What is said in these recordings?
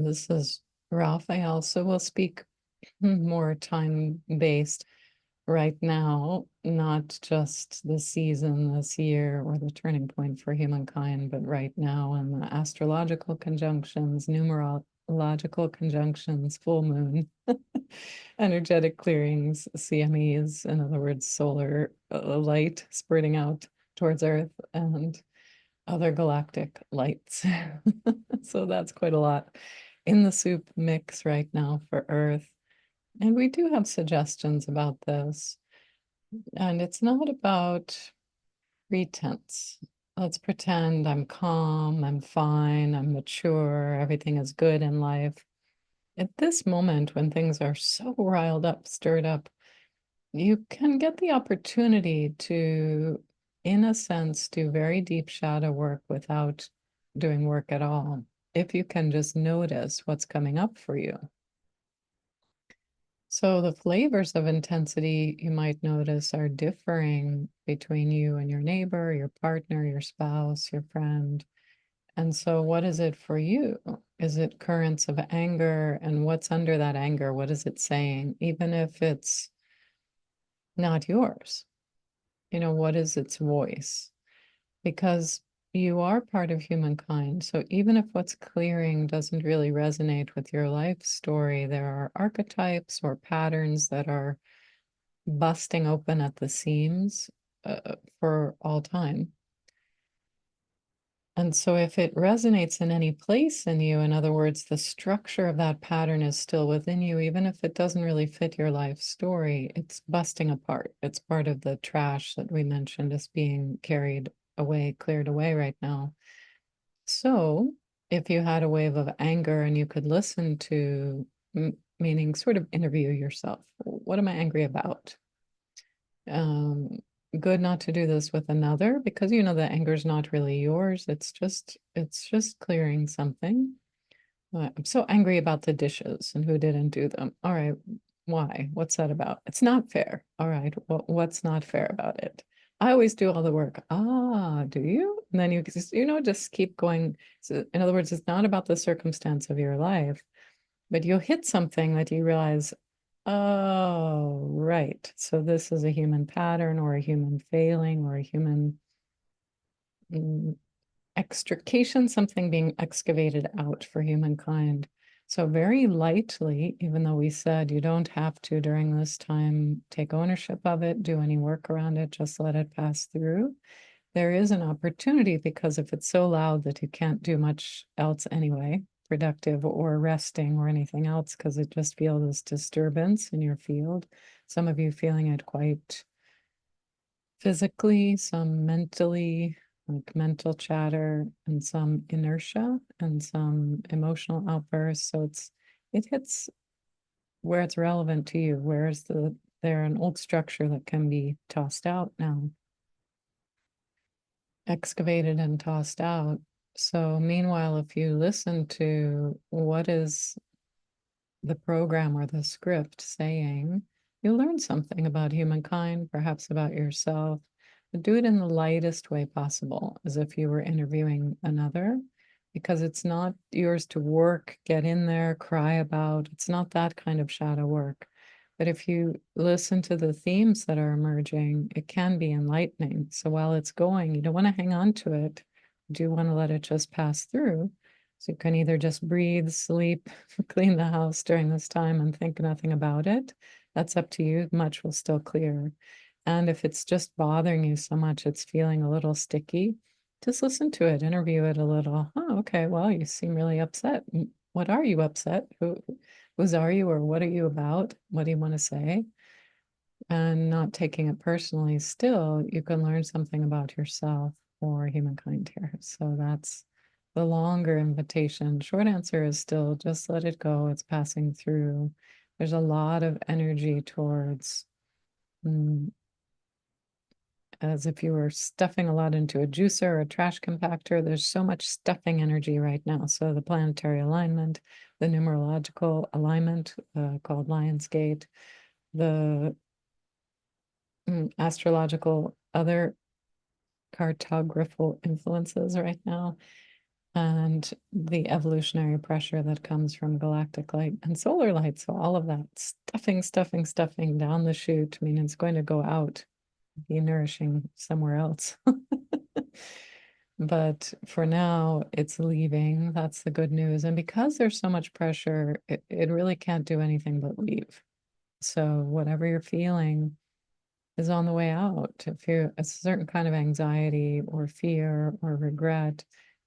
This is Raphael, so we'll speak more time-based right now, not just the season this year or the turning point for humankind, but right now and the astrological conjunctions, numerological conjunctions, full moon, energetic clearings, CMEs, in other words, solar light spreading out towards Earth, and other galactic lights. So that's quite a lot in the soup mix right now for Earth. And we do have suggestions about this. And it's not about pretense. Let's pretend I'm calm, I'm fine, I'm mature, everything is good in life. At this moment, when things are so riled up, stirred up, you can get the opportunity to, in a sense, do very deep shadow work without doing work at all, if you can just notice what's coming up for you. So the flavors of intensity you might notice are differing between you and your neighbor, your partner, your spouse, your friend. And so what is it for you? Is it currents of anger? And what's under that anger? What is it saying? Even if it's not yours, what is its voice? Because you are part of humankind. So even if what's clearing doesn't really resonate with your life story, there are archetypes or patterns that are busting open at the seams for all time. And so if it resonates in any place in you, in other words, the structure of that pattern is still within you, even if it doesn't really fit your life story, it's busting apart. It's part of the trash that we mentioned as being carried away, cleared away right now. So if you had a wave of anger and you could listen to, meaning sort of interview yourself, what am I angry about? Um, Good not to do this with another because the anger is not really yours. It's just clearing something. I'm so angry about the dishes and who didn't do them. All right, why? What's that about? It's not fair. All right, what's not fair about it? I always do all the work. Ah, do you? And then you just keep going. So in other words, it's not about the circumstance of your life, but you'll hit something that you realize, oh, right. So this is a human pattern or a human failing or a human mm, extrication, something being excavated out for humankind. So very lightly, even though we said you don't have to during this time take ownership of it, do any work around it, just let it pass through. There is an opportunity because if it's so loud that you can't do much else anyway, productive or resting or anything else, because it just feels this disturbance in your field. Some of you feeling it quite physically, some mentally, like mental chatter, and some inertia and some emotional outbursts. So it hits where it's relevant to you. Where's there an old structure that can be tossed out now, excavated and tossed out. So meanwhile, if you listen to what is the program or the script saying, you'll learn something about humankind, perhaps about yourself, but do it in the lightest way possible, as if you were interviewing another, because it's not yours to work, get in there, cry about. It's not that kind of shadow work. But if you listen to the themes that are emerging, it can be enlightening. So while it's going, you don't want to hang on to it. You do want to let it just pass through. So you can either just breathe, sleep, clean the house during this time and think nothing about it. That's up to you. Much will still clear. And if it's just bothering you so much, it's feeling a little sticky, just listen to it, interview it a little. Oh, okay, well, you seem really upset. What are you upset? Whose are you or what are you about? What do you want to say? And not taking it personally, still, you can learn something about yourself or humankind here. So that's the longer invitation. Short answer is still just let it go. It's passing through. There's a lot of energy towards, mm, as if you were stuffing a lot into a juicer or a trash compactor. There's so much stuffing energy right now. So the planetary alignment, the numerological alignment called Lionsgate, the astrological other cartographical influences right now. and the evolutionary pressure that comes from galactic light and solar light. So all of that stuffing down the chute, I mean, it's going to go out, be nourishing somewhere else. But for now, it's leaving. That's the good news. And because there's so much pressure, it really can't do anything but leave. So whatever you're feeling is on the way out. If you a certain kind of anxiety or fear or regret,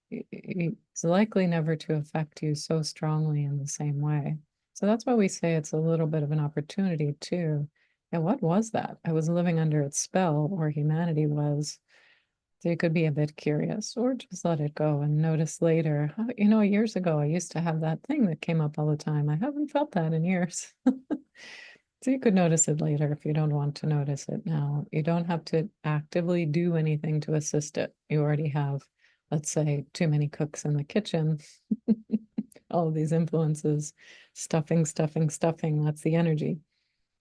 it's likely never to affect you so strongly in the same way. So that's why we say it's a little bit of an opportunity too. And what was that? I was living under its spell, or humanity was. So you could be a bit curious or just let it go and notice later. "Oh, you know, years ago, I used to have that thing that came up all the time. I haven't felt that in years." So you could notice it later if you don't want to notice it now. You don't have to actively do anything to assist it. You already have, let's say, too many cooks in the kitchen, all of these influences, stuffing. That's the energy.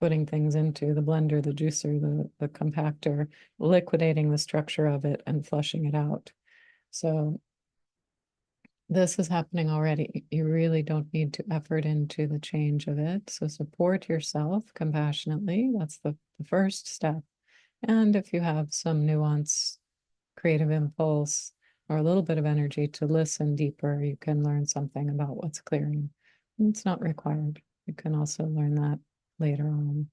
Putting things into the blender, the juicer, the compactor, liquidating the structure of it and flushing it out. So this is happening already. You really don't need to effort into the change of it. So support yourself compassionately. That's the first step. And if you have some nuance, creative impulse, or a little bit of energy to listen deeper, you can learn something about what's clearing. It's not required. You can also learn that later on.